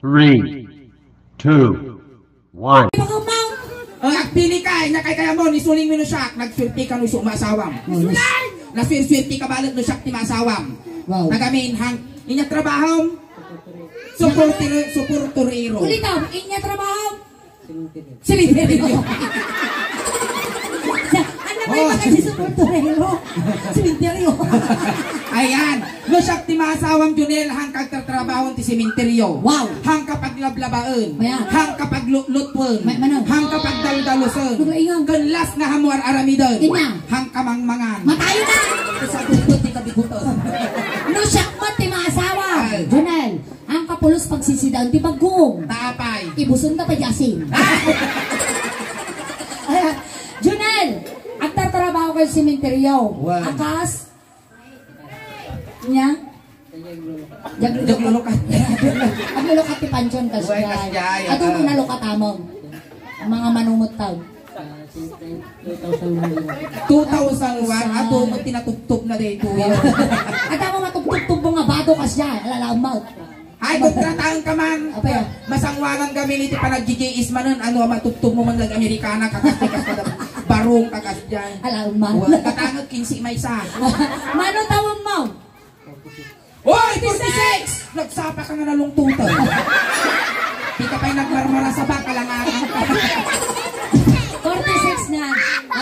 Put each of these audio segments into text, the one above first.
3, 2, 1. Pili ka, nakay kaya mo, nisuling mo no siya, nagsulti ka no siya masawam. Nasulti ka balot no siya ti masawam. Nagamin hang, inya trabaho, suporturero. Ulitaw, inya trabaho? Silinterio. Ano ba yung mga si suporturero? Silinterio. Ayan, no siya ti masawam Junel, hang kagtatrabaho ti simenteryo. Wow. Hang kapag lablabaen, hang kapag lutpon, hang kapag daldalusen, kanlas nga hamuar aramidon, hang kamangmangan. Matayo na! Sa bukod ti kabiguton. No siya mo ti maasawa. Junel, ang kapulos pagsisidaon ti bagong. Tapay. Ibuson ka pa yasin. Junel, ang tatrabaho kayo simenteryo. Akas? Nya? Jaglulukat. Ang lulukat ti pansyon kasjay. Ato mo nalukat among. Ang mga manumot taon. 2001 ato mo tinatugtog na dito. At mo matugtog mo nga bago kasjay. Alalaw mo. Ay, kontratahan ka man. Masangwanan kami niti panag-GJIS manon. Ano, matugtog mo man lag-Amerikana kakasdikas pa barong kakasjay. Alalaw mo. Katangot 15 may isa. Mano tawag mo? Hoy, 46! Nagsapa ka nga nalungtutan. Di ka pa'y nagmarmara sa baka lang akang ka. 46 na.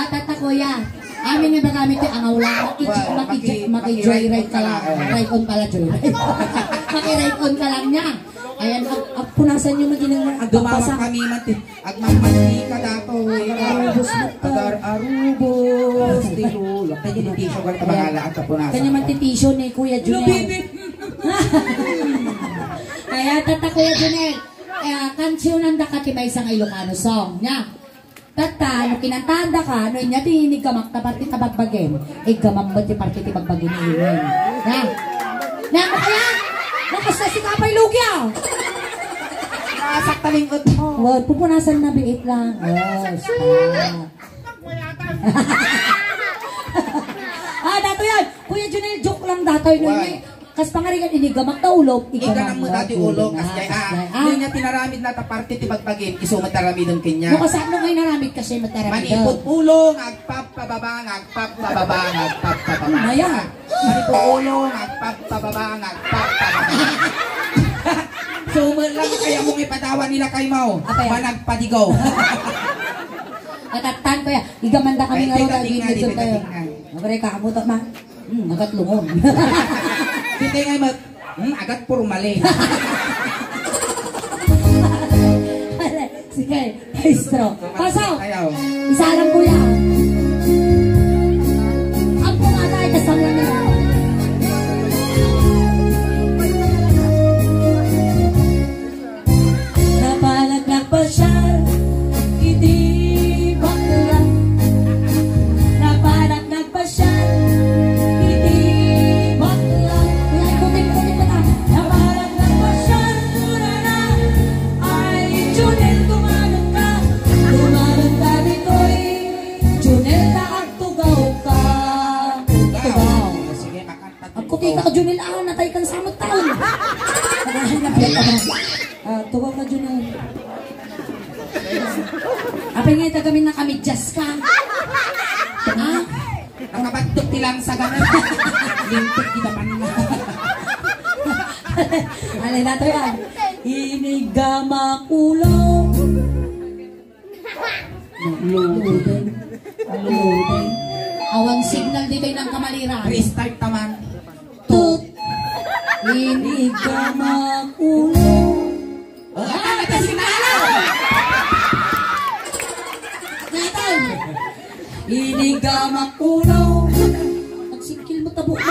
Tata kuya. Amin nga ba kami ito ang awla? Maki-joyride ka lang. Ride on pala joyride. Maki-ride on ka lang niya. Ayan, punasan nyo maginang Dumawang kami mati. Agmamati ka dato. Arubos mo ka. Arubos. Tilulo. Kanya ni Tisho ka tabangala at kapunasan. Kanya magtitisyo ni Kuya Junel. Kaya tata Kuya Junel. Kansyonan da ka ti may isang Ilocano song. Nya. Tata, no kinantanda ka, no inya tinig ka maktaparti tabagbagin. Igamam mo ti parti ti bagbagin ni Iwen. Na. Na mo kaya? Nakasta si Kapay Lugya. Nasaktalingkot mo. Wag, pupunasan na biit lang. Dato yan. Kuya Junel, joke lang dato yun. Kas pangarigan inigamak na ulog. Iganang mo dati ulog. Kas kaya, yun niya tinaramid na taparte ti bagbagin. Iso mataramidon kanya. No, kasi ano ngayon naramid kasi mataramidon. Manipot ulong, agpap pababa, agpap pababa, agpap pababa. Maya. Manipot ulong, agpap pababa, agpap pababa. Sumul lang kaya mong ipatawa nila kay Mau. Managpadigaw. Katatan ko ya. Igamanda kami nga rin lagi dito tayo. Mabaray ka, kamutok ma. Agat lungon. Dito nga mag, agat puro mali. Sige, maestro. Pasaw! Isa lang kuya. Ang pumatay, kasama lang nila. Napalaglag pa siya, hindi bakla. Napalaglag pa siya, hindi bakla. Kuya, ikutin pa na. Napalaglag pa siya, muna na. Ay, Junel, tumalag ka. Tumalag ka dito'y Junel na ang tugaw ka. Tugaw. Sige, makanta. Ang kuti ka, Junel, natay kang samot taon. Naghahanap yan ka ba? Tugaw ka, Junel. Apay nga ito gamin na kami, Diyas ka. Ha? Nakabatok tilang sa ganan. Lintik kita pa nila. Alay na ito yan. Inigamak-ulong. Loading. Awang signal dito ng kamaliran. Restart naman. Tut. Inigamak-ulong. Nathan! Inigamak-ulong. Nagsingkil mo tabo mo.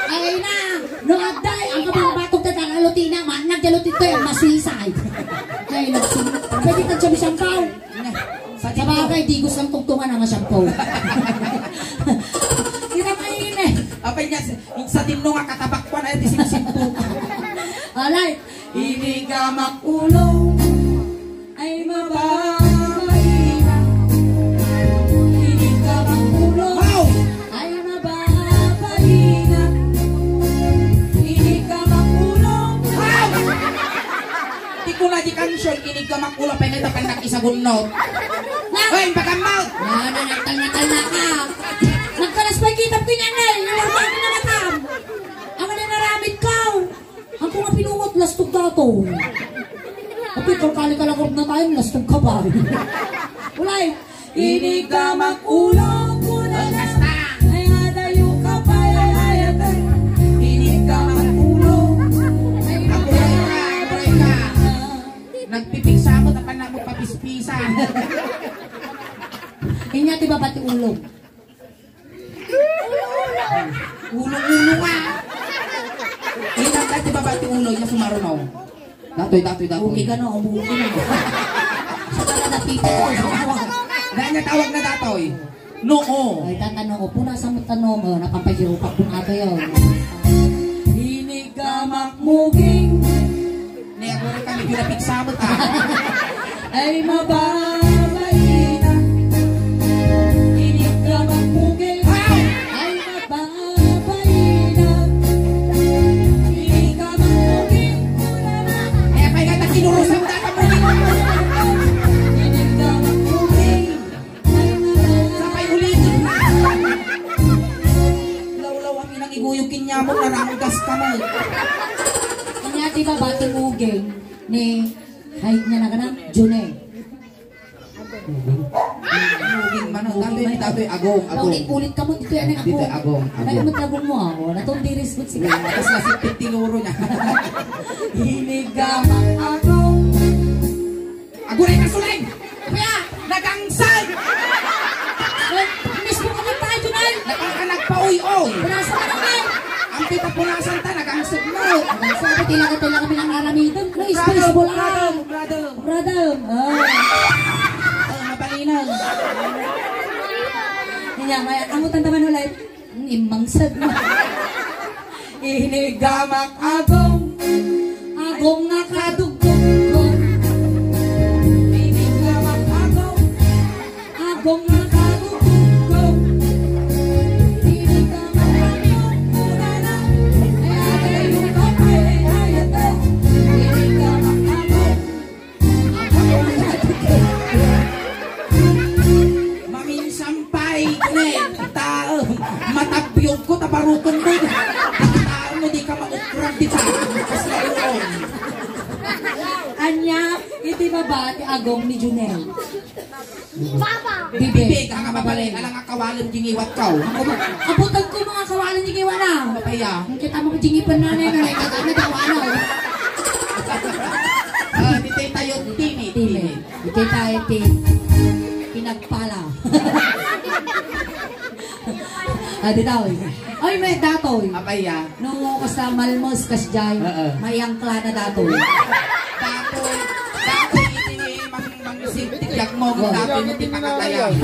Ay na! No agday! Ang kapang batog na nakaluti na man. Nagdalutin to yung masisay. Ay, nagsingkil. Pwede ka dyan siyampaw. Sa bagay, di gusto ang tugtungan ang siyampaw. Kinamayin eh. Apay niya, sa tinno nga katabakpan ay tisimsimpo. Alay! Inigamak-ulong ay mababahina. Inigamak-ulong ay mababahina. Inigamak-ulong makulo pa nito kan nakisagunot. Oy, pagamaw. Natal na ka. Nagkalas pa kitap ko yan eh. Wala ka na natam. Ang na naramit ka. Ako nga pinungot, lastog dato. Kapit kung kali-kalagorb na tayo, lastog ka ba? Wala eh. Inig ka makulong ko na lang. Ay adayo ka pa, ay atay. Inig ka makulong. Aburay ka. Nagpipigsa mo, tapan na mo papispisan. Inya tiba pati ulong. Ulo ka. Ilang ka tiba pati ulo, niya sumarunaw. Datoy. Buki ka na, umuwi na. Sa talaga pipit ko sa awang. Dahil niya tawag na datoy. Noo. Ay, tatanong ko, puna sa mga tanong, napampahirupak kung ato yun. Hinig ka makmuging, Niya ko rin kami pinapigsa mo ta. ay mababay na. Hinig ka makmuging, ay mababay na. Hinig ka makmuging, mula na. Eh, may ganda kinurusan ka ka mo. Hinig ka makmuging, ay mababay. Sabay ulitin na. Law-law ang inang iguyukin niya mo, naranggas ka mo. Kanya di ba bati muging ni height niya na kanang June. Muging man, datoy agong. Ulit-ulit ka mo dito yan ako. Dito, agong. Ay, matagong mo ako. Natong diris mo siya. Tapos lasipit tinuro niya. Hinigamang akong. Aguray ka suling! Kaya, nagangsag! Miss mo kami tayo, Junay! Nakakanak pa uy-oy! Punasa ka naman! Ang pitapunasan ta, nagangsag mo! Sabi, tila kami ng aramitan. Please, please, bulaan! Brother! Brother! Mabalinaw! Kanya, kaya amutan naman ulit. Imangsad mo. Hinigamak agong. Agong nakadugtong ko. Hinigamak agong. Agong nakadugtong ko. Hinigamak agong. Muna na. Ay agayo ka pa. Ay ayate. Hinigamak agong. Agong nakadugtong ko. Maminsampay, kunin! Tao! Matapyog ko, tabaruton ko! Tao mo, di ka maukrag di pa! Kasi ayun! Anya, iti babati agong ni Junel. Bibig, ang mabalin! Alang akawalan, gingiwat ka! Abutan ko mga kawalan ni Kiwana. Mapaya! Kung kita mo jingipan na nanay, kagana gawana. Ditay tayo, tini! Tili. Iti tayo, pinagpala. Di daw. Ay, may datoy. Mapaya! Nung ako sa Malmos, kasjay, may angkla na datoy. Datoy, ini mangsintiyak mo, kung datoy mo, di pakatayang.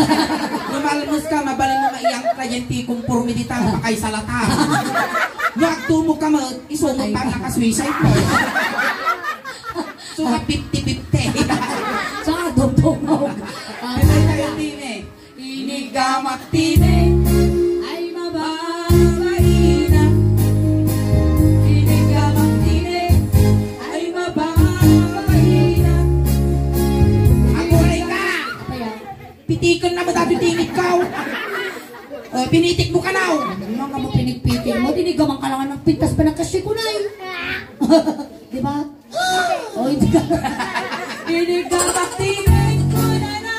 Lumalmos ka, mabalin mo maiyang kliyenti kung purmidita, pakay salata. Nagtumog ka mo, isunod pa nakasuicide mo. So, 50-50. Sa adong-tumog. Ditay tayo, tini! Inigamak tine, ay mababay na. Inigamak tine, ay mababay na. Aguray ka! Kaya, Pitikan na mo dati tingit ka! Pinitik mo ka na! ano nga mo pinigpitil mo, dinigamang ka lang ng pintas pa ng kasikunay. Diba? O, hindi ka. Inigamak tine, kuna na,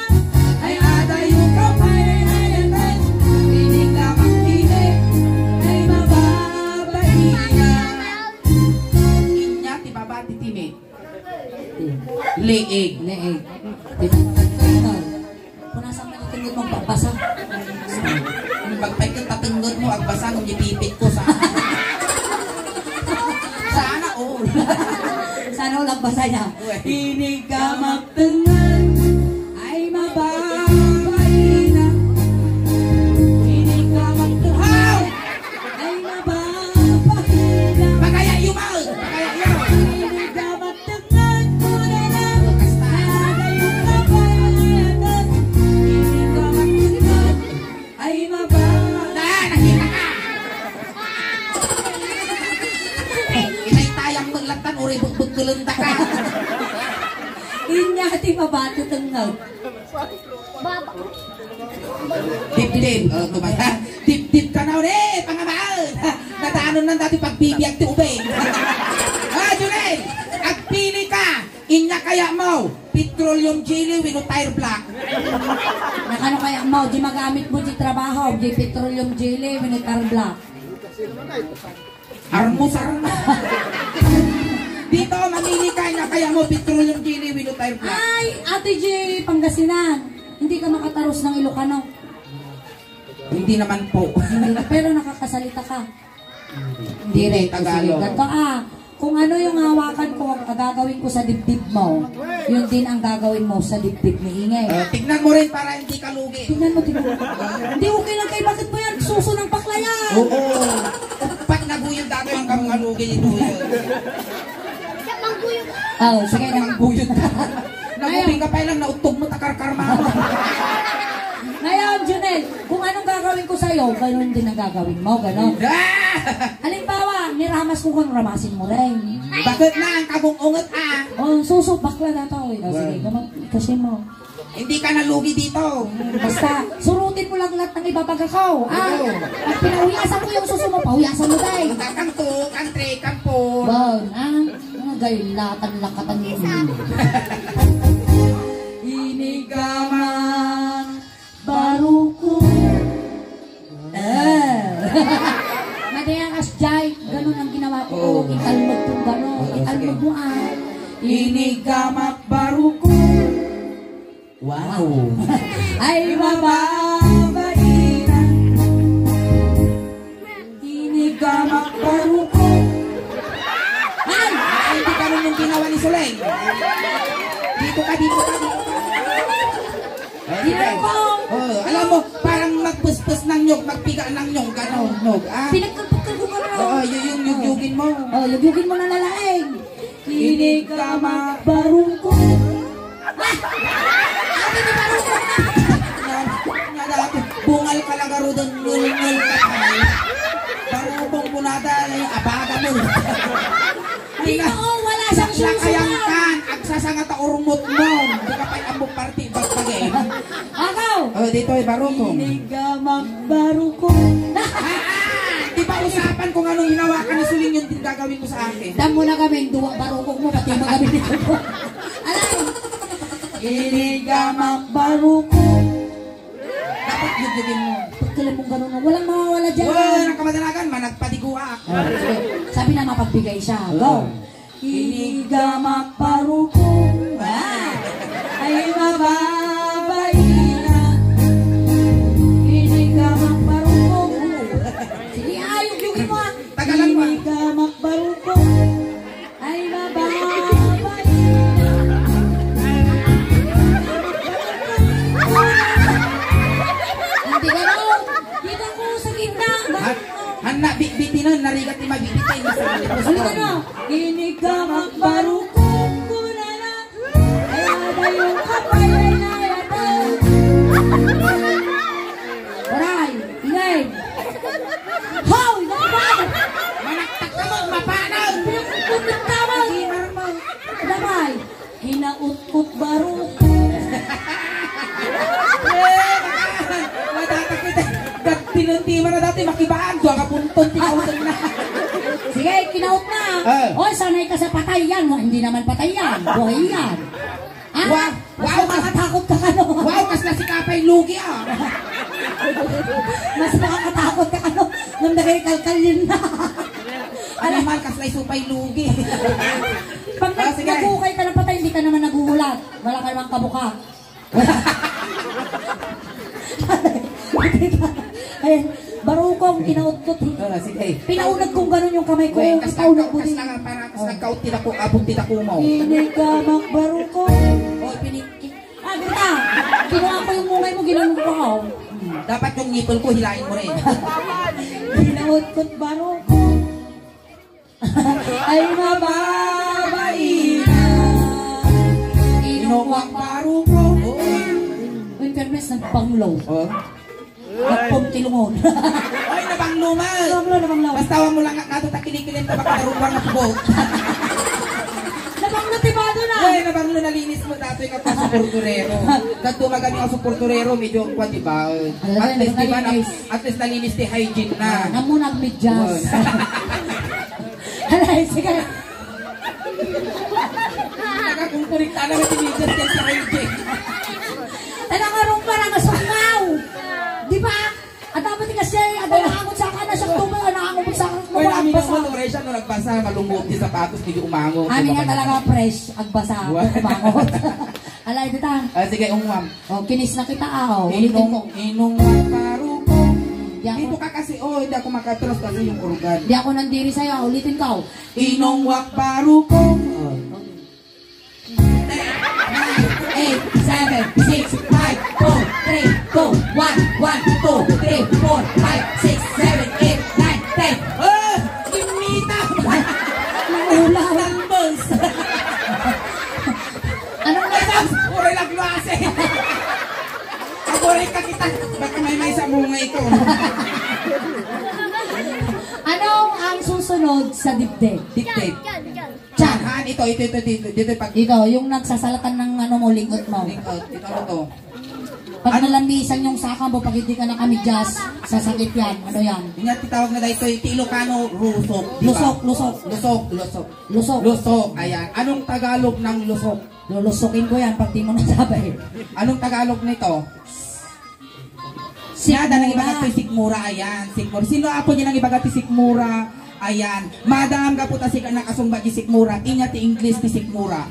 ay adayo ka pa, ay ayatan. Inigamak tine, ay mababay na. Inya, ti babati timid. Leeg. Leeg. Diba? Kung nasang nagtungod mong pagbasa. Pagpay ka tatungod mo, agbasa kung ipipit ko sa... Sana all. Sana ulang basa niya. Inigamak tengan, ay mababay na. Inigamak tengan, ay mababay na. Pagaya yumal! Pagaya yumal! Inigamak tengan, muna na. Ay yung kapayanan. Inigamak tengan, ay mababay. Nakita ka! Inay tayang maglatan, uri bugbog kulunta ka. Linya ti mabato tengag. Dip-dip. Kumaya. Dip-dip ka na ulit. Pangamaan. Nataanon lang dati pagbibiyag ti ubeng. Junel. Agpili ka. Inya kaya mo. Petroleum jelly with tire black. Nakano kaya mo, di magamit mo di trabaho, di petroleum jelly, vinegar black. Armos. Dito, mamili ka. Inya kaya mo. Petroleum jelly with tire black. Ay, Ate J, Pangasinan. Hindi ka makataros ng Ilocano. Hindi naman po. Hindi, pero nakakasalita ka. Hindi rin. Tagalog. Ganito kung ano yung hawakan ko, ang gagawin ko sa dibdib mo, yun din ang gagawin mo sa dibdib ni Ingay. Tignan mo rin para hindi ka lugi. Tingnan mo. Hindi okay lang kayo. Bakit mo yan? Suso ng paklayan. Oo. Pag naguyod dati ang kamong alugi ito yun. Oh, sige na. Naguyod ka. Nagubing ka pa lang, nautog mo takarkarma. Ngayon, Junel, kung anong gagawin ko sa'yo, ganun din ang gagawin mo, ganun. Halimbawa, niramas ko kung ramasin mo rin. Bakit na ang kabong-ungot Oh, suso, bakla na to. Sige, gamot, kasi mo. Hindi ka nalugi dito. Basta, surutin mo lang lahat ng ibabag ako. Pag pinahuyasan mo yung suso mo, pahuyasan mo dahil. Kanto, country, kampo. Wow, mga gaylatan lakatan yun. Inigaman baruko. Madayang asjay, ganun ang ginawa ko. Ikalmag kong gano'n. Ikalmag mo Inigamak baruko. Wow. Ay mababainan. Inigamak baruko. Ay, hindi ganun yung ginawa ni Suleng. Dito ka. Ginagong! Alam mo, parang magpuspos ng nyog, magpiga ng nyog, gano'n, nyog, Pinagkalpagkal ko ka na. yung yugyugin mo. Yugyugin mo na lalaeng. Kinig ka magbarungko. Ate ni barungko na. Dati, bungal ka lang garo doon, ngul-ngul ka tayo. Barubong punata, abaga mo. Oo, wala siyang Lakayang susunod. kan, agsasanga ta urmot mo. Hindi ka pa'y ambok party, bagpagay. Akaw! Dito ay barukong. Kinig ka magbarungko. Di ba usapan kung anong hinawakan ni Suling yung gagawin mo sa akin? Dam mo na kami, duwag barungkong mo, pati magabi dito. Alam! Kinig ka magbarungko. Dapat yugyugin mo. Pagkalim mong ganun na, walang mawawala dyan. Wala nang kamadalagan, managpadiguwa. Sabi na mapagbigay siya. Go! Inigamak paruko ay mababaina. Inigamak paruko. Sige, ayog-yugin mo. Tagalan mo. Inigamak paruko ay mababaina. Hindi gano'n. Dito ko sa gitna. Hanna, bitinan, narigat ni mabibitay. Ano ka na? Inigamak baruko ko na na. Kaya na yung kapay ay nayatan. Waray, ingay. How! Nakabag! Manaktak ka mo, mapanaw! Pinagkukulit tawag. Damay, hinautkot baruko. Matatak kita. Tinuntima na dati, makibaan. Dua ka punton, tinawag na. Sige, kinaut na. Oy, sanay ka sa patay yan. Hindi naman patay yan. Buhay yan. Wow, Mas makakatakot ka ka no. Wow, kas na si Kapay lugi Mas makakatakot ka ka no. Nang nagay-kalkal yun na. Ano man, kas na supay lugi. Pag nagukay ka ng patay, hindi ka naman naguhulat. Wala ka namang kabuka. Ayan, barukong kinautkot. Sige. Pinaunag kong ganun yung kamay ko. Kas Pinaunag ko din. na para kas nagkaut tinako, abong tinako mo. Inigamak barukong. O, piniki. Ganda! Kinuha ko yung mungay mo, ginanong ko ako. Dapat yung nipple ko, hilain mo rin. Kinautkot barukong. Ay mababaina. Inuwang baro ko. Uy, fairness, nagpanglaw. Nagpuntilungon. Ay, nabangluman. Nabanglaw. Basta wa mo lang nato ta kilikilin ka baka naruwang na po. Nabanglutibado na. Uy, Ay, nabang nalinis mo dati ka pa sa porturero. Dahil magaling ako sa porturero, medyo kwa, di ba? At least, di ba, at least nalinis di hygiene na. Namo nagmedyas. Alay, sige. Nakakumpurik ka naman si medyas yan si hygiene. Tanangarong parang nasungaw. Di ba? At dapat kasi, ada nakakot sa kanan sa tubo, nakakot sa kanan. Kung namin ang manuray siya, nung nagbasa, malungkot di sapatos, hindi umangot. Amin nga talaga fresh, agbasa, kumangot. Alay, dita. Sige, umwam. O, kinis na kita, ulitin ko. Inong paruko. Dito ka kasi, hindi ako makatros kasi yung organ. Di ako nandiri sa'yo, ulitin ko. Inong wakbaruko. 8, 7, 6, 5, 4, 3, 2, 1, 1, 2, 3, 4, 5, 6, 7, 8, 9, 10. Imita! Ulam! Talbos! Anong Tapos, puro lagluase! Agoray ka kita! Baka may sa bunga ito. Anong ang susunod sa dibdib? Dictate. Tiyan. Ito pag... Ikaw, yung nagsasalatan ng ano mo, lingot mo. Ito ano to? Pag nalamisan yung saka mo, pag hindi ka nakamidyas, sasakit yan. Ano yan? Yung titawag na dito, Ilocano, rusok. Lusok, lusok. Lusok. Lusok, ayan. Anong Tagalog ng lusok? Lulusokin ko yan pag di mo nasabi. Anong Tagalog nito? Sikmura. Nada nang ibagat ti sikmura, ayan. Sikmura. Sino apo niya nang ibagat ti sikmura? Ayan. Madam ka po ta sika nakasumba ti sikmura. Inya ti English ti sikmura.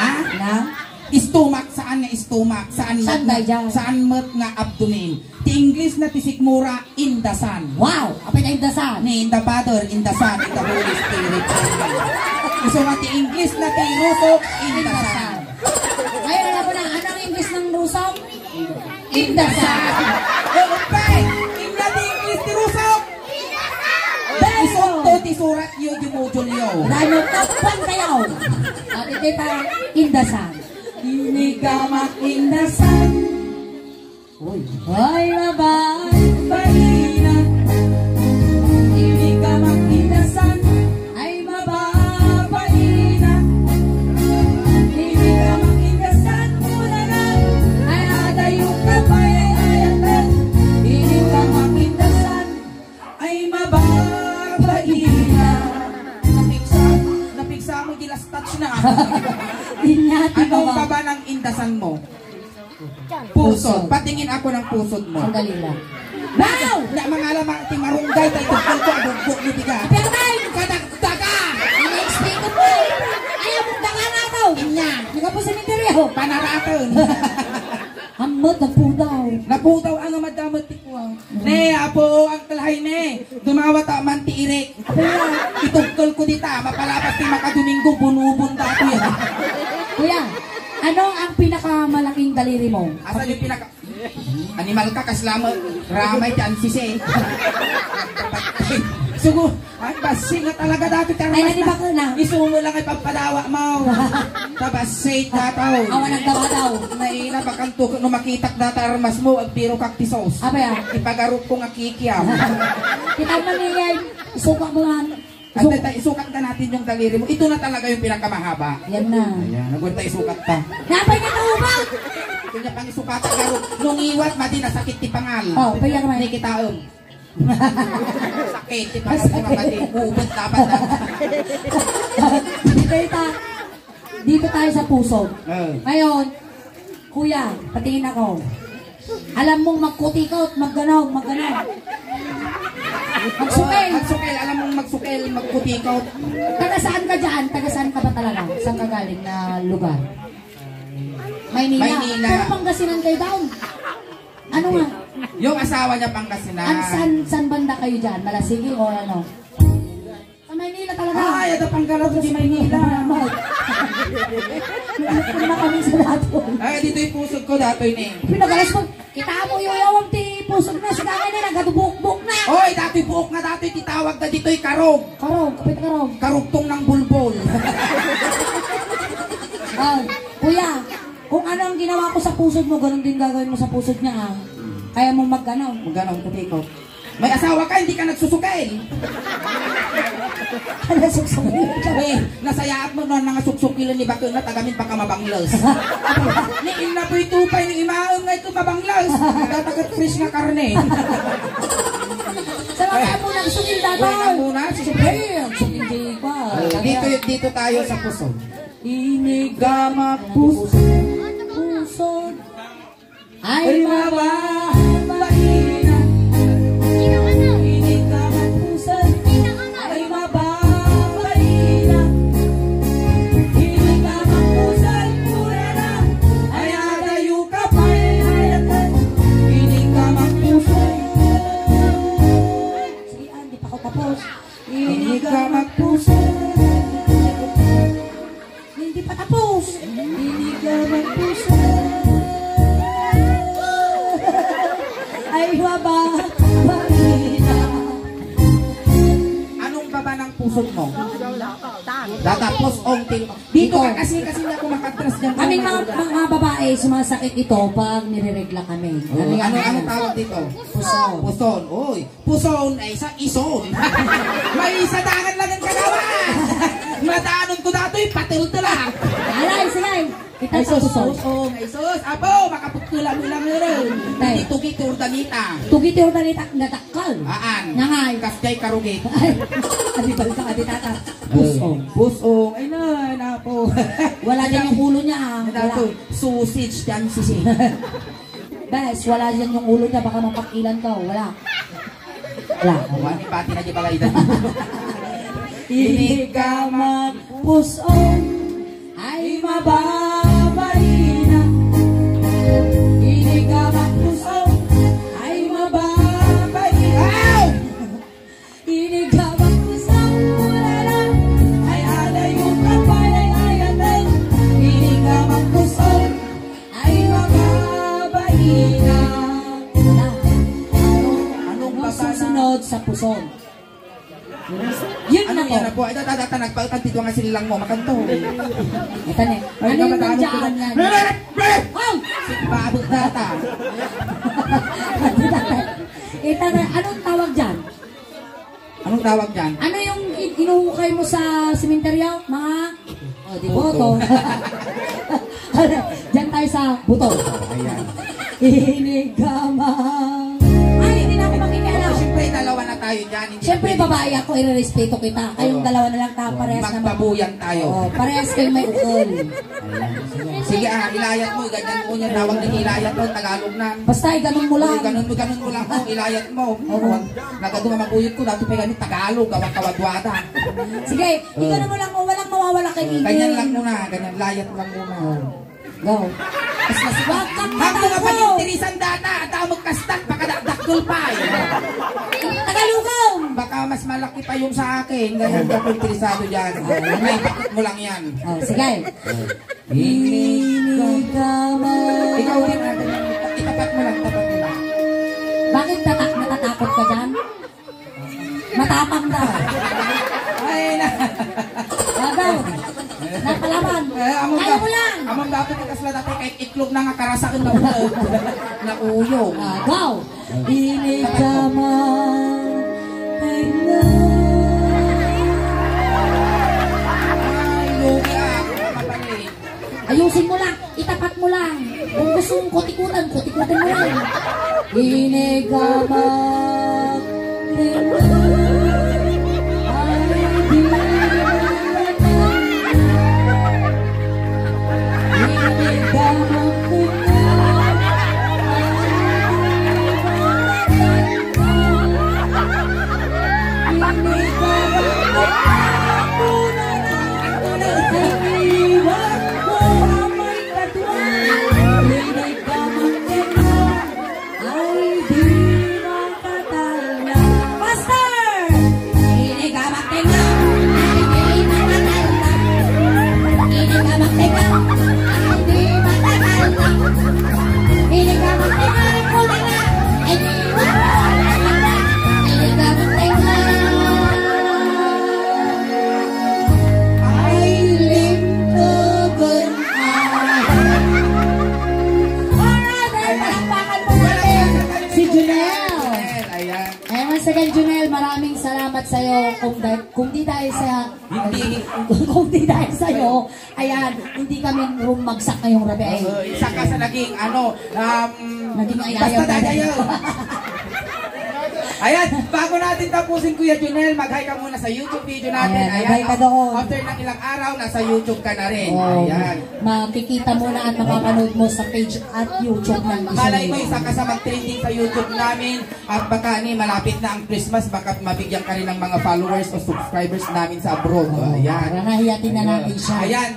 Ha? Na? Stomach, saan nga stomach? Saan Saan mat ba dyan? saan mat nga abdomen? Ti English na ti sikmura, in the sun. Wow! Apa yung dasan? Ni in the Father, in the Son, in the Holy Spirit. So nga ti English na ti rusok, in the sun. Ngayon alam ko na, anong English ng rusok? In the sun. Okay, in the English ti rusok. Isunto ti surat yu di module yu. Dahil tapan kayo. At ito indasan. Inigamak in the sun. Ay, babay. Balina. Inigamak in the sun. Ay, mababaina. Inigamak in the sun. Muna na. Ay, adayong kapay ay ayatan. Inigamak in the sun. Ay mababaina. Napigsa mo gilas touch na. Inyati Anong ba ba? baba ng indasan mo? Pusod. Patingin ako ng pusod mo. Sandali lang. Wow! Na mga alam ti marunggay tayo tukol ko agugbo ni tiga. Pero tayo! Kadagdaga! Ini-explain ko po eh. Ayaw mong danga na ito. Inya. Naka po sa minteryo. Panaraton. Hamot, nagpudaw. Naputaw ang madamot ti ko. Ne, apo ang kalahay ne. Dumawa ta man ti irek. Itugtol ko dita. Mapalapas ti makadomingo bunubun tato yan. Kuya, ano ang pinakamalaking daliri mo? Asan yung pinaka... Animal ka, kaslama, ramay dyan sisi. Sugo, ay basi nga talaga dati karmas Ay, naniba ka na. Isumo lang ay pagpadawa mo. Tabasay dataw. Awa nagdawa daw. Naina, bakanto, no makitak data armas mo, agpiro kaktisos. Apa yan? Ipagarot ko nga kikiyaw. Kita maningay. Isuka mo nga. At isukat ka natin yung daliri mo. Ito na talaga yung pinakamahaba. Yan na. Ayan, nagwanta isukat ta. Napay ka na ba? Ito niya pang isukat ka garot. Nung iwat, madi nasakit ti pangal. Oh, payan naman. Hindi kita sakit, di ba? Kasi mabadi, ubod dapat na. Dito tayo sa puso. Oh. Ngayon, kuya, patingin ako. Alam mong magkutikot, magganaw. Magsukil. Magsukil, alam mong magsukil, magkutikaw. Taga saan ka dyan? Taga saan ka ba talaga? Saan ka galing na lugar? Maynila. Maynila. Pero Pangasinan kayo down. Ano nga? Yung asawa niya Pangasinan. San banda kayo dyan? Malasigi o ano? Sa Maynila talaga. Ay, ito Panggalog di Maynila. Ano na kami sa lahat yun? Ay, dito yung pusod ko dato yun eh. Pinagalas mo, kita mo yung yawang ti pusog na sa kanya nila, gadubuk-buk na. Oy, dati buok nga dati titawag na dito yung karog. Karog, kapit karog. Karugtong ng bulbol. Kuya, kung ano ang ginawa ko sa pusod mo, ganun din gagawin mo sa pusod niya ah. Kaya mong mag-ano. Ganong kutikaw. May asawa ka, hindi ka nagsusukain. Ano suksungin ka? Eh, nasayaat mo noon mga suksukilin ni Bakyo na tagamin pa ka mabanglas. Niin na po'y tupay ni imaong nga ito mabanglas. Tatagat fresh nga karne. Sa mga mo ng sukil Wala dapat. muna, si Ayun, sukil di ba? Dito tayo sa puso. Inigamak puso. Puso. Ay mababahina. Inigamak puso. Ay mababahina. Inigamak puso. Mura na. Ay adayo ka pa ayatan. Inigamak puso. Sige, hindi pa ako tapos. Inigamak puso. Hindi pa tapos. Inigamak puso. Ay mababahina. Anong baba ng puso mo? Tatapos ongting. Dito ka kasi hindi ako makatras dyan. Kaming mga babae, sumasakit ito pag nireregla kami. Ano tawag dito? Puson. Puson. Uy, puson ay sa ison. May isa dangan lang ang kagawa. Madaanon ko dato'y patil to lang. Alay, sige. Kita Ay sa sus, puson. ay sus. Abo, makaputula mo lang rin. Tay. Tugi to urdanita. Tugiti o talita natakal. Aan. Nangay. Kasjay karugit. Ay, adibal ka, aditata. Puson. Pusong. Ay na po. Wala din yung ulo niya. Ah. Ano Wala. to? Sausage dyan sisi. Bes, wala din yung ulo niya. Baka mapakilan ka. Wala. Wala. Wani pati na di balay dyan. Hindi ka magpuson ay mababalina. Hindi ka magpuson ay mababalina. Hindi ka magpuson mula lang ay alayo ka pa ay ayatan. Hindi ka magpuson ay mababalina. Wala. Anong Anong baba na? susunod sa puson? Yun Ano na yan na po. po? Ay, nagpautan dito nga sinilang mo, makanto. Ito na. Ano yung nandyan yan? Oh! Sige, paabot data. Ito na. Anong tawag dyan? Anong tawag dyan? Ano yung inuhukay mo sa simenteryo? Mga... O, di boto. Diyan tayo sa buto. Ayan. Inigamang. Ay, hindi na ako makikialam. Siyempre, dalawa na tayo dyan. Hindi Siyempre, na pwede- babae ako, irerespeto kita. Kayong dalawa na lang tayo, parehas naman. Magbabuyan tayo. Oh, parehas kayong may ukol. Sige, ilayat mo. Ganyan mo niya. Tawag ng ilayat mo. Tagalog na. Basta, ganun mo lang. Ganun mo lang mo. Ilayat mo. Nagaduma mabuyot ko. Dati pa ganit Tagalog. Gawang kawadwada. Sige, ganun mo lang. Walang mawawala kay Iggy. Ganyan lang muna. Ganyan. Layat lang muna. Go. Wag kang pag-intirisan data. At ako magkastan. Pakadakdakdol pa. Tagalugong! Baka mas malaki pa yung sa akin. Ganyan ka po interesado dyan. Ay, bakit mo lang yan? Oh, sige. Inigaman. Ikaw din natin. Itapat mo lang. Tapat mo lang. Bakit natatakot ka dyan? Matapang daw. Ay, na. Wagaw. Napalaban. Kaya mo lang. Amang dapat ikasla dati kahit itlog na nga karasakin na ulog. Na uyog. Wagaw. Inigaman. Ay, lugi ako. Mapapali. Ayusin mo lang. Itapat mo lang. Kung gusto mong kutikutan mo lang. Inigaman. Once again, Junel, maraming salamat sa iyo. Kung di dahil sa kung di dahil sa iyo, ayan, hindi kami rumagsak ngayong gabi. Isa ka sa naging Naging basta dadayaw. Ayan, bago natin tapusin Kuya Junel, mag-hi ka muna sa YouTube video natin. Ayan, mag-hi ka doon. After ng ilang araw, nasa YouTube ka na rin. Oh, Ayan. makikita mo na at mapapanood mo sa page at YouTube ng Malay mo, Isunil. isa ka sa mag-trending sa YouTube namin at baka malapit na ang Christmas, baka mabigyan ka rin ng mga followers o subscribers namin sa abroad. Ayan. Para nahiyatin na natin siya. Ayan,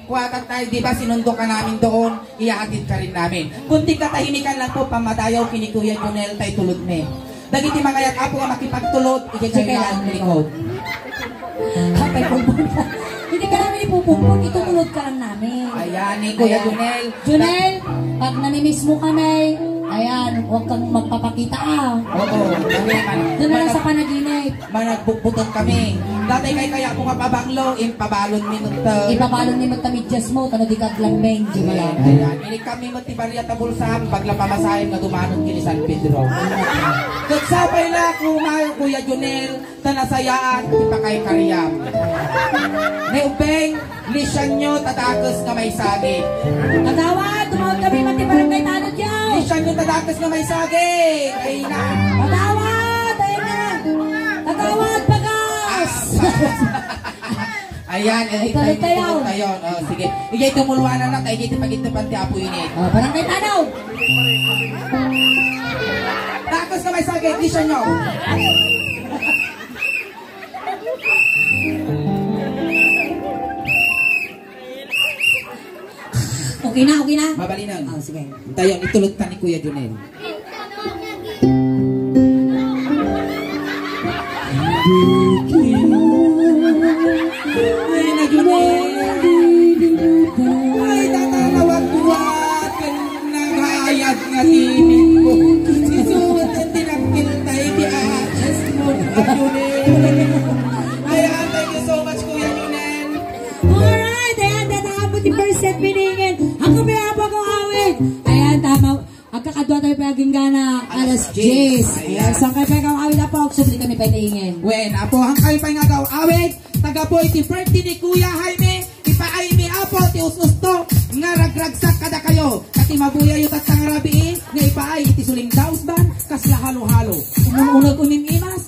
kuwatan tayo, di ba sinundo ka namin doon, iyahatid ka rin namin. Kunting katahimikan lang po, pamadayaw kini Kuya Junel, tayo tulod me. Dagiti mga yat apo nga makipagtulod, ikikay lang likod. Kapay pumpun ka. Hindi ka namin ipupumpun, itutulod ka lang namin. Ayan, ni Kuya Junel. Junel, pag nanimiss mo kami, ayan, huwag kang magpapakita Oo, kami Doon na lang sa panaginip. managbukbuton kami. Datay kaya ko nga pabanglo, impabalon minuto. Ipabalon ni magtamidyas mo, tano di kaglang beng, di ba lang? Ayan, ini kami matibariya tabulsam, pagla pamasahin nga dumanon kini San Pedro. Kagsapay na kumayo Kuya Junel, tanasayaan, ipakay karyam. Neubeng, lisyan nyo, tatakas nga may sagi. Kagawad, tumawag kami matibarang kay tanod yaw! Lisyan nyo, tatakas nga may sagi. Ay na. Kagawad, ayun na! Kagawad, bagas! Ayan, Ituloy tayo. Sige, igay tumulwanan na, tayo igay pagitipan ti Apo Init. Barangay Tanaw! Takas nga may sagi, lisyan nyo. Okay na, okay na? Mabalinan. Sige. Tayo, itulot ka ni Kuya Junel. Ay, na Junel. Ay, tatanawat-wat. Nagayat nga tinig ko. Sisuot ang tinakil tayo di aas mo na Junel. Ayan, thank you so much Kuya Junel. Alright, ayan, natapos yung first set piningin. Ako may abang ko awit. Ayan, tama. Agkakadwa tayo paging gana alas 10. Ayan, saan kayo pagkaw awit na po. Subli kami piningin. Wen, apo, hang kayo pa nga daw awit. Taga po iti birthday ni Kuya Jaime. Ipaay mi apo, ti ususto. Nga ragragsak kada kayo. Kati mabuya yung tatsang rabi nga ipaay iti suling daus ban. Kasla halo-halo. Umununag unim imas.